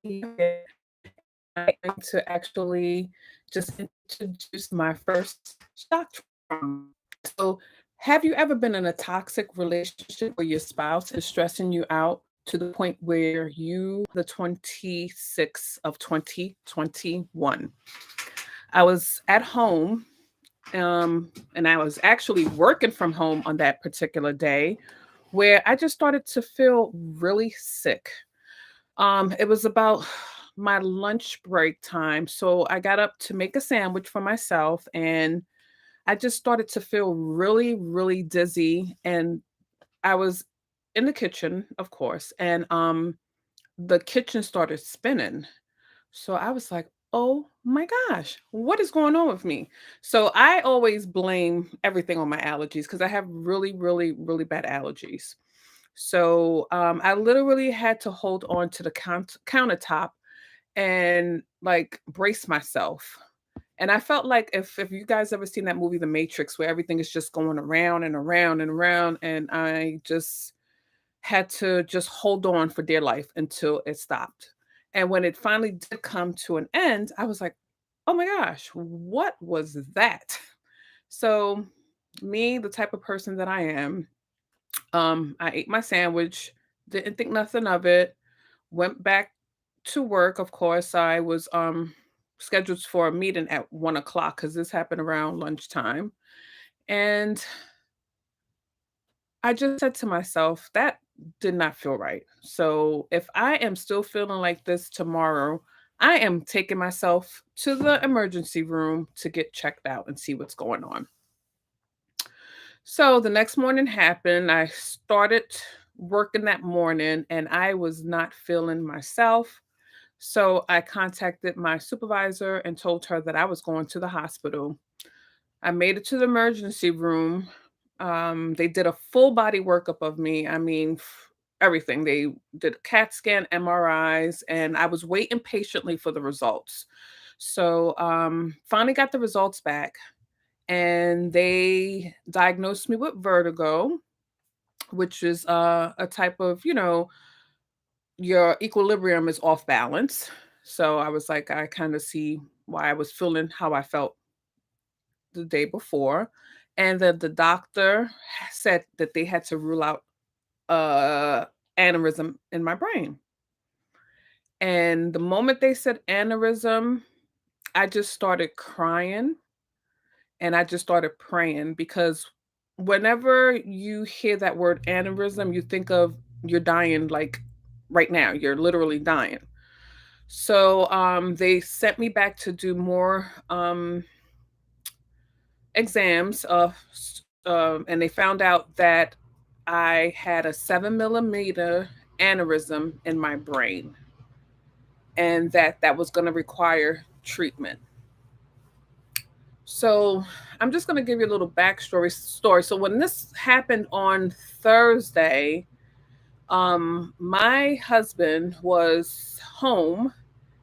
I'm going to actually just introduce my first shock trauma. So, have you ever been in a toxic relationship where your spouse is stressing you out to the point where you the 26th of 2021? I was at home, and I was actually working from home on that particular day where I just started to feel really sick. It was about my lunch break time. So I got up to make a sandwich for myself and I just started to feel really, really dizzy. And I was in the kitchen, of course, and the kitchen started spinning. So I was like, oh my gosh, what is going on with me? So I always blame everything on my allergies because I have really, really, really bad allergies. So I literally had to hold on to the countertop and like brace myself. And I felt like if you guys ever seen that movie The Matrix where everything is just going around and around and around and I just had to just hold on for dear life until it stopped. And when it finally did come to an end, I was like, "Oh my gosh, what was that?" So, me, the type of person that I am, I ate my sandwich, didn't think nothing of it, went back to work. Of course, I was scheduled for a meeting at 1 o'clock because this happened around lunchtime. And I just said to myself, that did not feel right. So if I am still feeling like this tomorrow, I am taking myself to the emergency room to get checked out and see what's going on. So the next morning happened. I started working that morning and I was not feeling myself. So I contacted my supervisor and told her that I was going to the hospital. I made it to the emergency room. They did a full body workup of me. I mean, everything. They did a CAT scan, MRIs, and I was waiting patiently for the results. So finally got the results back, and they diagnosed me with vertigo, which is a type of, your equilibrium is off balance. So I was like, I kind of see why I was feeling how I felt the day before. And then the doctor said that they had to rule out uh aneurysm in my brain. And the moment they said aneurysm, I just started crying and I just started praying because whenever you hear that word aneurysm, you think of you're dying like right now. You're literally dying. So they sent me back to do more exams, and they found out that I had a 7 millimeter aneurysm in my brain, and that was going to require treatment. So I'm just going to give you a little backstory story. So when this happened on Thursday, my husband was home.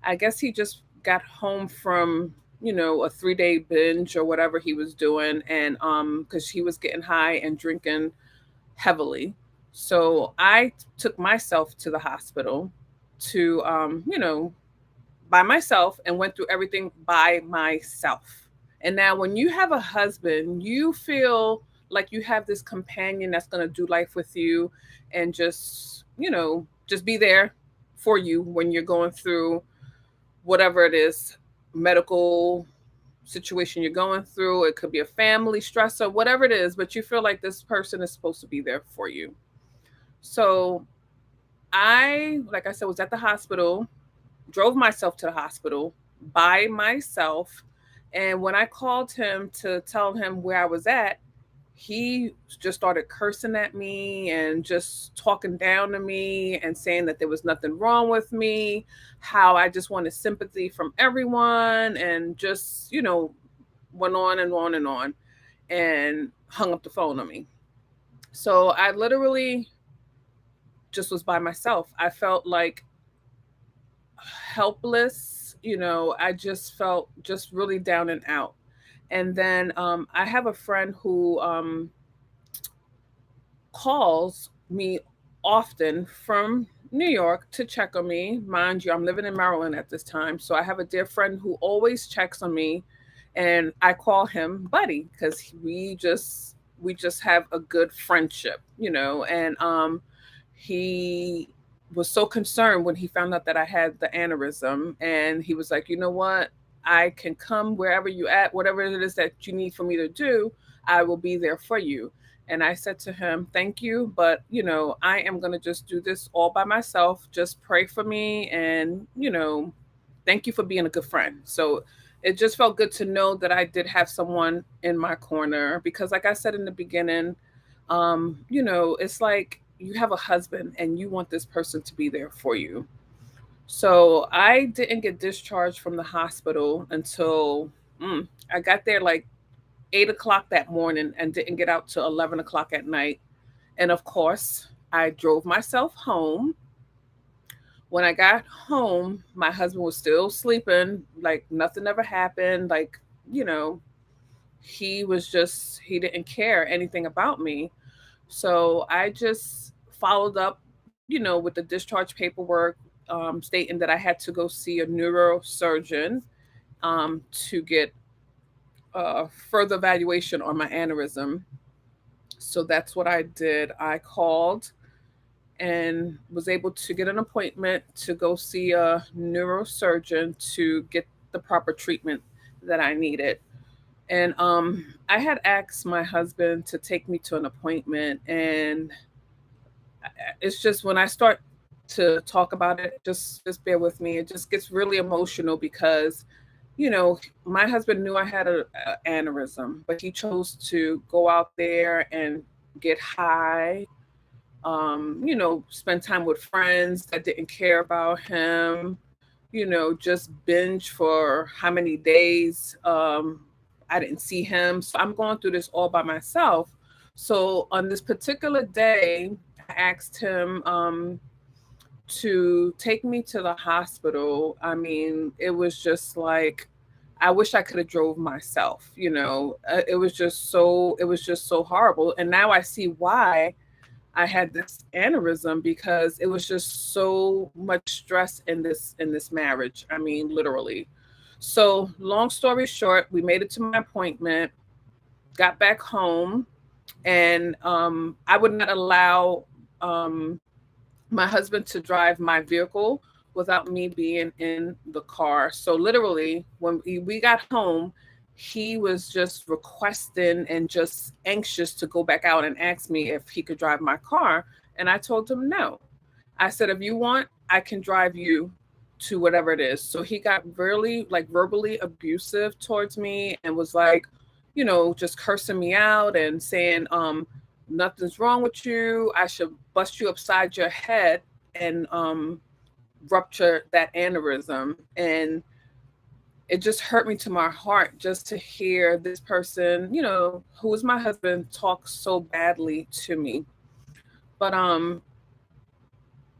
I guess he just got home from, a 3-day binge or whatever he was doing. And because he was getting high and drinking heavily. So I took myself to the hospital to, by myself and went through everything by myself. And now, when you have a husband, you feel like you have this companion that's going to do life with you and just be there for you when you're going through whatever it is, medical situation you're going through. It could be a family stressor, whatever it is, but you feel like this person is supposed to be there for you. So like I said, was at the hospital, drove myself to the hospital by myself. And when I called him to tell him where I was at, he just started cursing at me and just talking down to me and saying that there was nothing wrong with me, how I just wanted sympathy from everyone, and just, went on and on and on and hung up the phone on me. So I literally just was by myself. I felt like helpless. I just felt just really down and out. And then I have a friend who calls me often from New York to check on me. Mind you, I'm living in Maryland at this time. So I have a dear friend who always checks on me, and I call him Buddy because we just have a good friendship, and he was so concerned when he found out that I had the aneurysm, and he was like, "You know what? I can come wherever you at, whatever it is that you need for me to do, I will be there for you." And I said to him, "Thank you, but I am going to just do this all by myself. Just pray for me, and thank you for being a good friend." So it just felt good to know that I did have someone in my corner because, like I said in the beginning, it's like you have a husband and you want this person to be there for you. So I didn't get discharged from the hospital until I got there like 8 o'clock that morning and didn't get out till 11 o'clock at night. And of course, I drove myself home. When I got home, my husband was still sleeping, like nothing ever happened. Like, you know, he didn't care anything about me. So I just followed up, with the discharge paperwork, stating that I had to go see a neurosurgeon to get further evaluation on my aneurysm. So that's what I did. I called and was able to get an appointment to go see a neurosurgeon to get the proper treatment that I needed. And I had asked my husband to take me to an appointment, and it's just when I start to talk about it, just bear with me. It just gets really emotional because, my husband knew I had a aneurysm, but he chose to go out there and get high, spend time with friends that didn't care about him, just binge for how many days. I didn't see him. So I'm going through this all by myself. So on this particular day, I asked him to take me to the hospital. I mean, it was just like, I wish I could have drove myself, it was just so horrible. And now I see why I had this aneurysm because it was just so much stress in this marriage. I mean, literally. So, long story short, we made it to my appointment, got back home, and I would not allow um, my husband to drive my vehicle without me being in the car. So literally, when we got home, he was just requesting and just anxious to go back out and ask me if he could drive my car. And I told him no. I said, if you want, I can drive you to whatever it is. So he got really like verbally abusive towards me and was like, just cursing me out and saying, nothing's wrong with you. I should bust you upside your head and rupture that aneurysm. And it just hurt me to my heart just to hear this person, who is my husband, talk so badly to me. But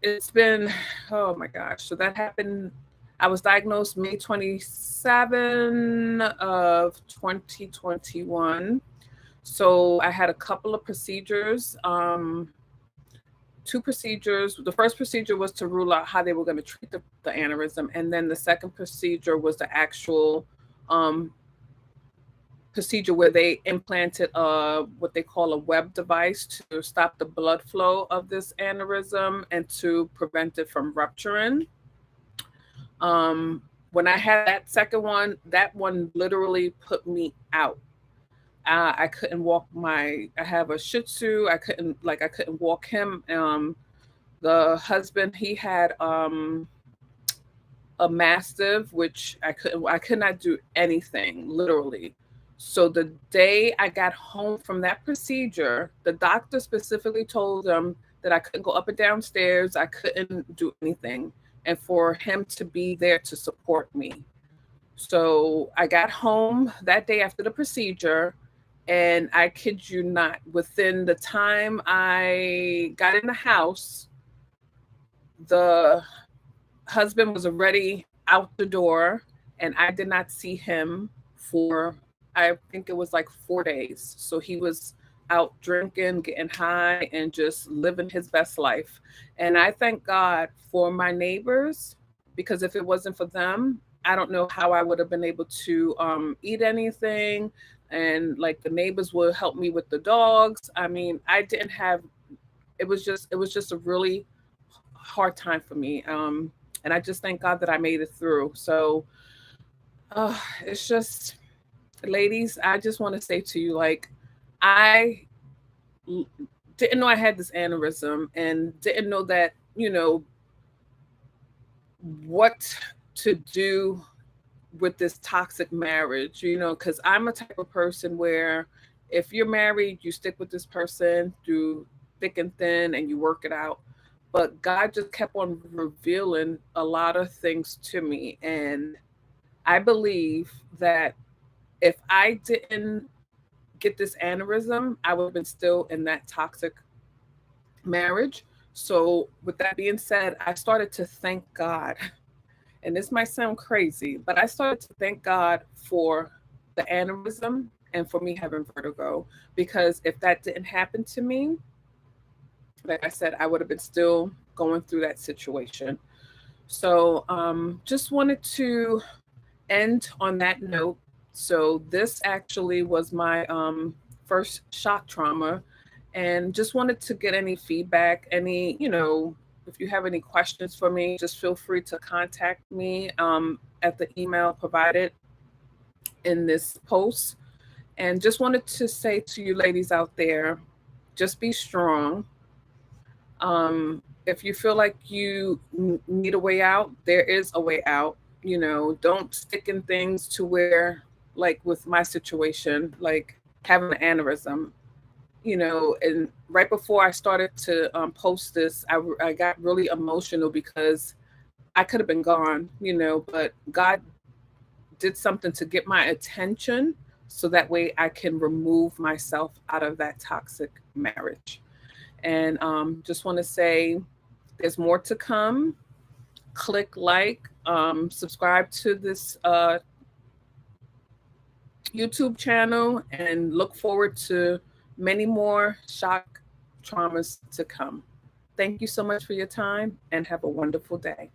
it's been, oh my gosh. So that happened. I was diagnosed May 27 of 2021. So I had a couple of procedures, two procedures. The first procedure was to rule out how they were going to treat the aneurysm. And then the second procedure was the actual um, procedure where they implanted what they call a web device to stop the blood flow of this aneurysm and to prevent it from rupturing. When I had that second one, that one literally put me out. I couldn't walk I have a Shih Tzu. I couldn't walk him. The husband, he had a mastiff, which I could not do anything, literally. So the day I got home from that procedure, the doctor specifically told him that I couldn't go up and downstairs, I couldn't do anything, and for him to be there to support me. So I got home that day after the procedure, and I kid you not, within the time I got in the house, the husband was already out the door, and I did not see him for, I think it was like 4 days. So he was out drinking, getting high, and just living his best life. And I thank God for my neighbors, because if it wasn't for them, I don't know how I would have been able to eat anything. And like the neighbors would help me with the dogs. I mean, I didn't have, it was just a really hard time for me. And I just thank God that I made it through. So it's just, ladies, I just want to say to you, like, I l- didn't know I had this aneurysm and didn't know that, what to do with this toxic marriage, because I'm a type of person where if you're married, you stick with this person through thick and thin and you work it out. But God just kept on revealing a lot of things to me. And I believe that if I didn't get this aneurysm, I would have been still in that toxic marriage. So, with that being said, I started to thank God. And this might sound crazy, but I started to thank God for the aneurysm and for me having vertigo. Because if that didn't happen to me, like I said, I would have been still going through that situation. So, just wanted to end on that note. So this actually was my first shock trauma, and just wanted to get any feedback, if you have any questions for me, just feel free to contact me at the email provided in this post. And just wanted to say to you ladies out there, just be strong. If you feel like you need a way out, there is a way out. Don't stick in things to where, like with my situation, like having an aneurysm, and right before I started to post this, I got really emotional because I could have been gone, but God did something to get my attention so that way I can remove myself out of that toxic marriage. And just want to say there's more to come. Click like, subscribe to this YouTube channel, and look forward to many more shock traumas to come. Thank you so much for your time and have a wonderful day.